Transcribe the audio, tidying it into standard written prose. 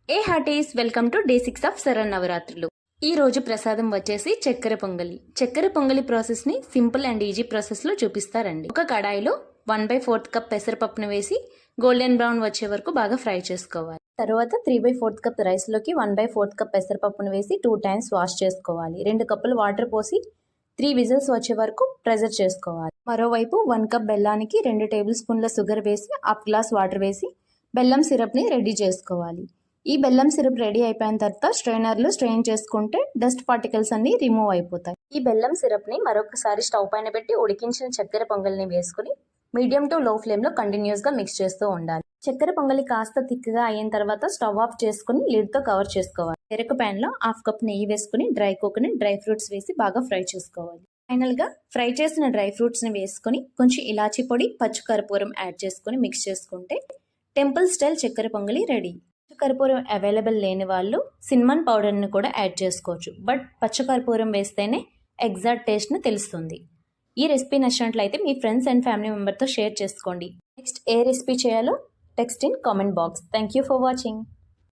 A hearties welcome today 6 of శరన్నవరాత్రులు. ఈ రోజు ప్రసాదం వచ్చేసి చక్కెర పొంగలి. చక్కెర పొంగలి ప్రాసెస్ ని సింపుల్ అండ్ ఈజీ ప్రాసెస్ లో చూపిస్తారండి. ఒక కడాయిలో 1/4 కప్ పెసరపప్పును వేసి గోల్డెన్ బ్రౌన్ వచ్చే వరకు బాగా ఫ్రై చేసుకోవాలి. తర్వాత 3/4 కప్ రైస్ లోకి 1/4 కప్ పెసరపప్పును వేసి 2 టైమ్స్ వాష్ చేసుకోవాలి. 2 కప్పులు వాటర్ పోసి 3 విజిల్స్ వచ్చే వరకు ప్రెజర్ చేసుకోవాలి. మరోవైపు 1 కప్ బెల్లానికి 2 టేబుల్ స్పూన్ల షుగర్ వేసి హాఫ్ గ్లాస్ వాటర్ వేసి బెల్లం సిరప్ ని రెడీ చేసుకోవాలి. ఈ బెల్లం సిరప్ రెడీ అయిపోయిన తర్వాత స్ట్రైనర్లో స్ట్రెయిన్ చేసుకుంటే డస్ట్ పార్టికల్స్ అన్ని రిమూవ్ అయిపోతాయి. ఈ బెల్లం సిరప్ ని మరొకసారి స్టవ్ పైన పెట్టి ఉడికించిన చక్కెర పొంగల్ని వేసుకుని మీడియం టు లో ఫ్లేమ్ లో కంటిన్యూస్ గా మిక్స్ చేస్తూ ఉండాలి. చక్కెర పొంగలి కాస్త థిక్ గా అయిన తర్వాత స్టవ్ ఆఫ్ చేసుకుని లిడ్ తో కవర్ చేసుకోవాలి. చెరకు ప్యాన్ లో హాఫ్ కప్ నెయ్యి వేసుకుని డ్రై కోకోనట్, డ్రై ఫ్రూట్స్ వేసి బాగా ఫ్రై చేసుకోవాలి. ఫైనల్ గా ఫ్రై చేసిన డ్రై ఫ్రూట్స్ ని వేసుకుని కొంచెం ఇలాచీ పొడి, పచ్చి కర్పూరం యాడ్ చేసుకుని మిక్స్ చేసుకుంటే టెంపుల్ స్టైల్ చక్కెర పొంగలి రెడీ. పచ్చకర్పూరం అవైలబుల్ లేని వాళ్ళు సిన్నమన్ పౌడర్ని కూడా యాడ్ చేసుకోవచ్చు. బట్ పచ్చకర్పూరం వేస్తేనే ఎగ్జాక్ట్ టేస్ట్ని తెలుస్తుంది. ఈ రెసిపీ నచ్చినట్లయితే మీ ఫ్రెండ్స్ అండ్ ఫ్యామిలీ మెంబర్తో షేర్ చేసుకోండి. నెక్స్ట్ ఏ రెసిపీ చేయాలో text in comment box. Thank you for watching.